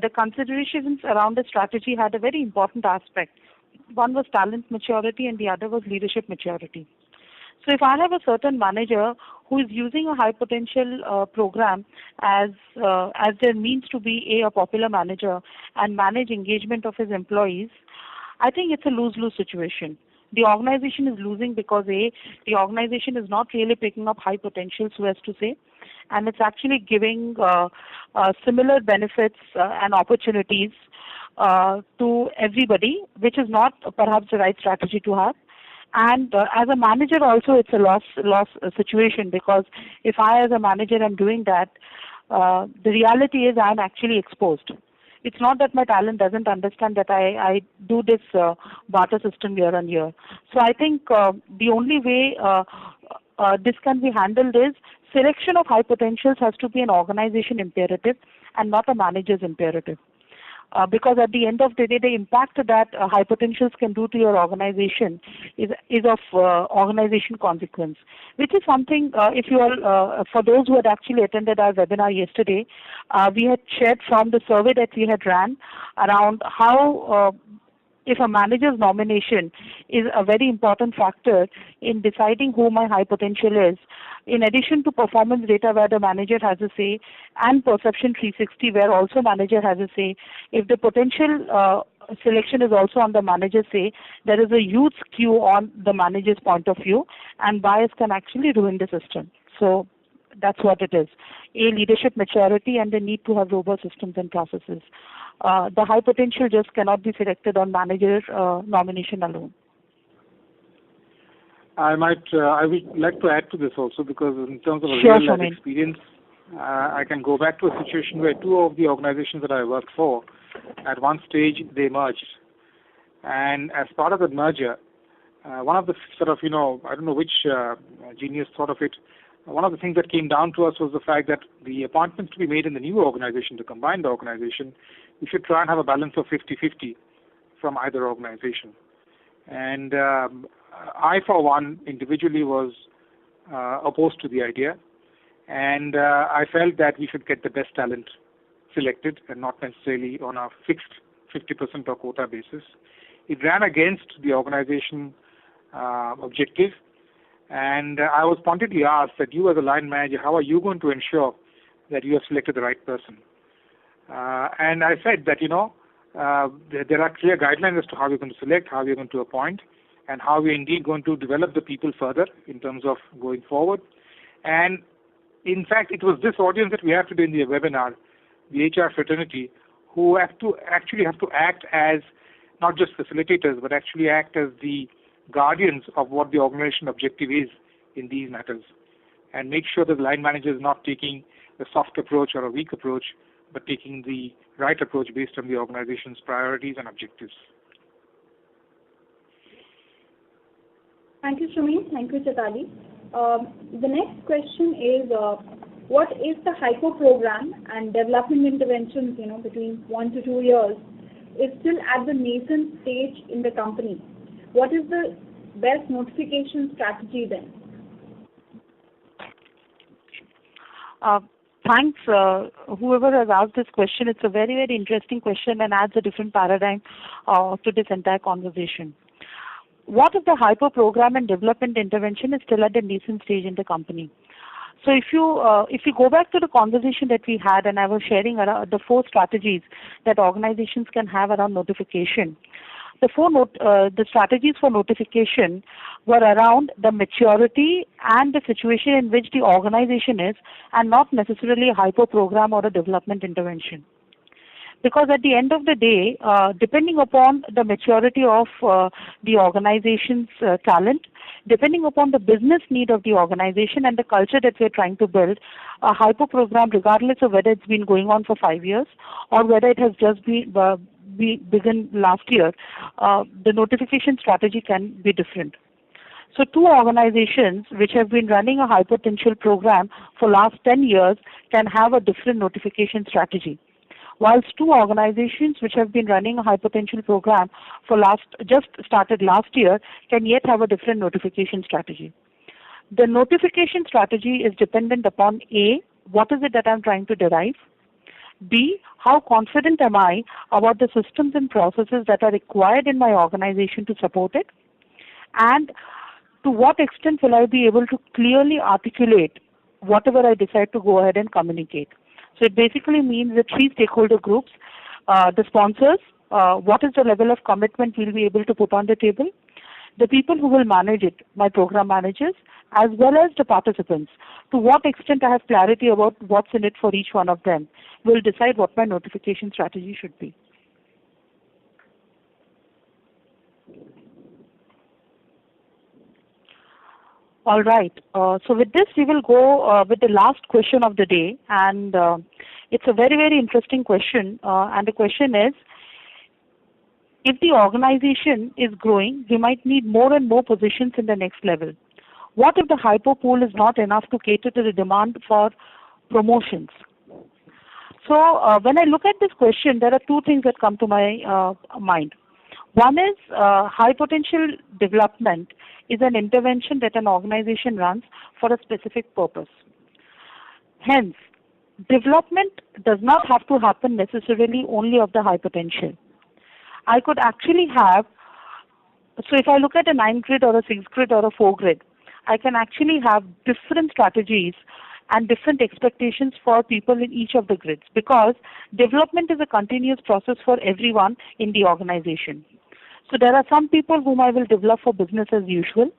the considerations around the strategy had a very important aspect. One was talent maturity and the other was leadership maturity. So if I have a certain manager who is using a high potential program as their means to be a popular manager and manage engagement of his employees, I think it's a lose-lose situation. The organization is losing because the organization is not really picking up high potential, so as to say, and it's actually giving similar benefits and opportunities to everybody, which is not perhaps the right strategy to have. And as a manager also, it's a loss situation, because if I as a manager am doing that, the reality is I'm actually exposed. It's not that my talent doesn't understand that I do this barter system year on year. So I think the only way this can be handled is selection of high potentials has to be an organization imperative and not a manager's imperative. Because at the end of the day, the impact that high potentials can do to your organization is of organization consequence, which is something, if you are, for those who had actually attended our webinar yesterday, we had shared from the survey that we had ran around how if a manager's nomination is a very important factor in deciding who my high potential is, in addition to performance data where the manager has a say and perception 360 where also manager has a say, if the potential selection is also on the manager's say, there is a huge skew on the manager's point of view, and bias can actually ruin the system. So that's what it is. Leadership maturity and the need to have robust systems and processes. The high potential just cannot be selected on manager nomination alone. I would like to add to this also, because in terms of a Sure, real life experience, I can go back to a situation where two of the organizations that I worked for, at one stage they merged, and as part of the merger, one of the sort of, I don't know which genius thought of it. One of the things that came down to us was the fact that the appointments to be made in the new organization, the combined organization, we should try and have a balance of 50-50 from either organization. And I, for one, individually was opposed to the idea, and I felt that we should get the best talent selected and not necessarily on a fixed 50% or quota basis. It ran against the organization objective, and I was pointedly asked that you as a line manager, how are you going to ensure that you have selected the right person? And I said that, there are clear guidelines as to how we're going to select, how we're going to appoint, and how we're indeed going to develop the people further in terms of going forward. And in fact, it was this audience that we have today in the webinar, the HR fraternity, who have to act as not just facilitators, but actually act as the guardians of what the organization objective is in these matters, and make sure that the line manager is not taking a soft approach or a weak approach, but taking the right approach based on the organization's priorities and objectives. Thank you, Shumeen. Thank you, Chitali. The next question is, what is the HiPo program and development interventions, between 1 to 2 years, is still at the nascent stage in the company? What is the best notification strategy then? Uh, Thanks, whoever has asked this question. It's a very, very interesting question and adds a different paradigm to this entire conversation. What if the HiPo program and development intervention is still at the nascent stage in the company? So if you go back to the conversation that we had, and I was sharing around the 4 strategies that organizations can have around notification. The strategies for notification were around the maturity and the situation in which the organization is, and not necessarily a HiPo program or a development intervention. Because at the end of the day, depending upon the maturity of the organization's talent, depending upon the business need of the organization and the culture that we're trying to build, a HiPo program, regardless of whether it's been going on for 5 years or whether it has just begun last year, the notification strategy can be different. So 2 organizations which have been running a high potential program for last 10 years can have a different notification strategy, whilst 2 organizations which have been running a high potential program for just started last year can yet have a different notification strategy. The notification strategy is dependent upon A, what is it that I'm trying to derive? B, how confident am I about the systems and processes that are required in my organization to support it? And to what extent will I be able to clearly articulate whatever I decide to go ahead and communicate? So it basically means the 3 stakeholder groups, the sponsors, what is the level of commitment we'll be able to put on the table, the people who will manage it, my program managers, as well as the participants. To what extent I have clarity about what's in it for each one of them will decide what my notification strategy should be. All right. So with this, we will go with the last question of the day, and it's a very, very interesting question. And the question is, if the organization is growing, we might need more and more positions in the next level. What if the HiPo pool is not enough to cater to the demand for promotions? So when I look at this question, there are 2 things that come to my mind. One is high potential development is an intervention that an organization runs for a specific purpose. Hence, development does not have to happen necessarily only of the high potential. I could actually have, so if I look at a 9 grid or a 6 grid or a 4 grid, I can actually have different strategies and different expectations for people in each of the grids, because development is a continuous process for everyone in the organization. So there are some people whom I will develop for business as usual.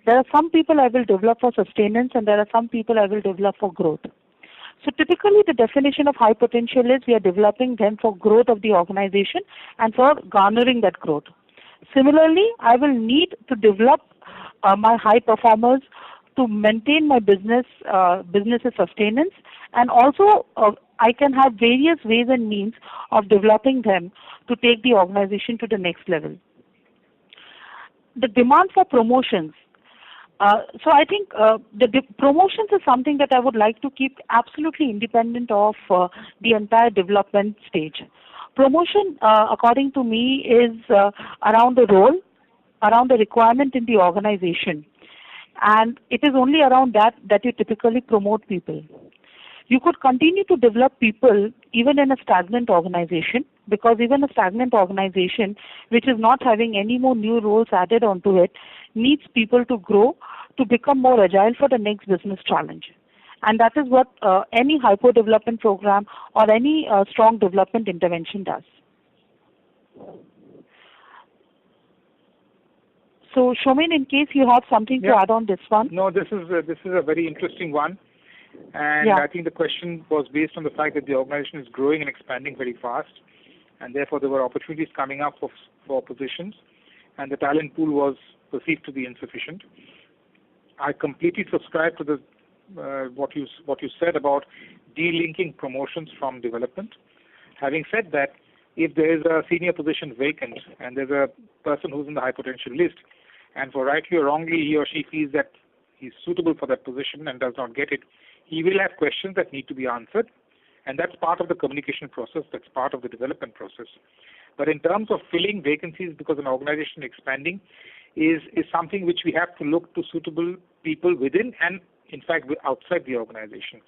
There are some people I will develop for sustenance, and there are some people I will develop for growth. So typically the definition of high potential is we are developing them for growth of the organization and for garnering that growth. Similarly, I will need to develop my high performers to maintain my business's sustenance, and also I can have various ways and means of developing them to take the organization to the next level. The demand for promotions. So I think the promotions is something that I would like to keep absolutely independent of the entire development stage. Promotion, according to me, is around the role, around the requirement in the organization. And it is only around that you typically promote people. You could continue to develop people even in a stagnant organization, because even a stagnant organization which is not having any more new roles added onto it needs people to grow, to become more agile for the next business challenge. And that is what any HiPo development program or any strong development intervention does. So, Shomin, in case you have something to add on this one. No, this is a very interesting one. And I think the question was based on the fact that the organization is growing and expanding very fast, and therefore there were opportunities coming up for positions, and the talent pool was perceived to be insufficient. I completely subscribe to the what you said about delinking promotions from development. Having said that, if there is a senior position vacant and there's a person who's in the high potential list, and for rightly or wrongly he or she feels that he's suitable for that position and does not get it, he will have questions that need to be answered, and that's part of the communication process, that's part of the development process. But in terms of filling vacancies because an organization expanding is something which we have to look to suitable people within and, in fact, outside the organization.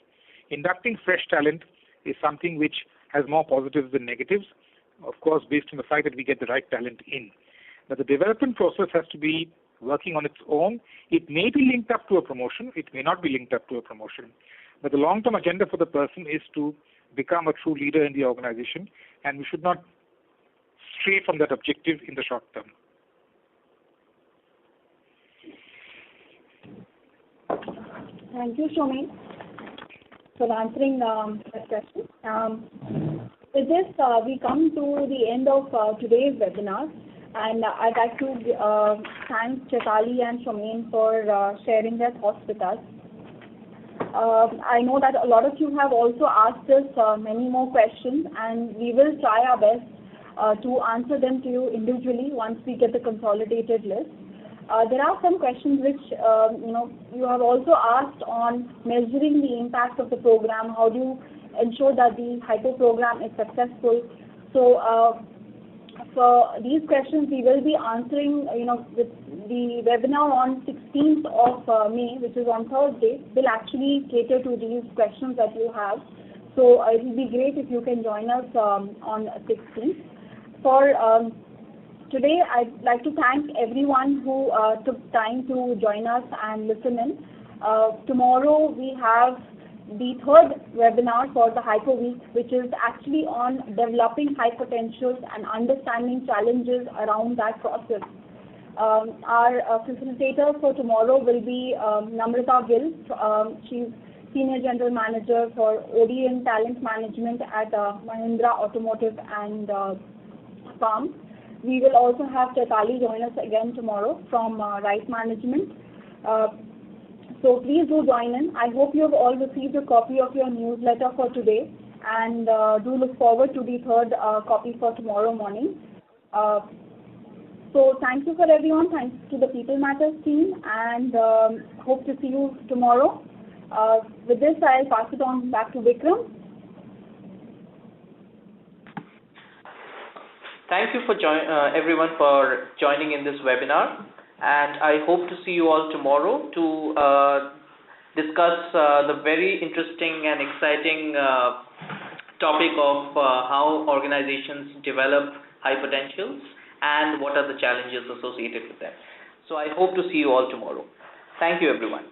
Inducting fresh talent is something which has more positives than negatives, of course, based on the fact that we get the right talent in. But the development process has to be working on its own. It may be linked up to a promotion. It may not be linked up to a promotion. But the long-term agenda for the person is to become a true leader in the organization, and we should not stray from that objective in the short term. Thank you, Shomin, for answering that question. With this, we come to the end of today's webinar, and I'd like to thank Chaitali and Shomin for sharing their thoughts with us. I know that a lot of you have also asked us many more questions, and we will try our best to answer them to you individually once we get the consolidated list. There are some questions which you have also asked on measuring the impact of the program. How do you ensure that the HiPo program is successful? So for these questions, we will be answering, with the webinar on 16th of May, which is on Thursday, will actually cater to these questions that you have. So it will be great if you can join us on 16th. For today, I'd like to thank everyone who took time to join us and listen in. Tomorrow, we have the third webinar for the HiPo Week, which is actually on developing high potentials and understanding challenges around that process. Our facilitator for tomorrow will be Namrata Gill. She's Senior General Manager for ODM Talent Management at Mahindra Automotive and Farm. We will also have Chaitali join us again tomorrow from Right Management. So please do join in. I hope you have all received a copy of your newsletter for today, and do look forward to the third copy for tomorrow morning. So thank you for everyone. Thanks to the People Matters team, and hope to see you tomorrow. With this, I'll pass it on back to Vikram. Thank you for everyone for joining in this webinar, and I hope to see you all tomorrow to discuss the very interesting and exciting topic of how organizations develop high potentials and what are the challenges associated with them. So I hope to see you all tomorrow. Thank you, everyone.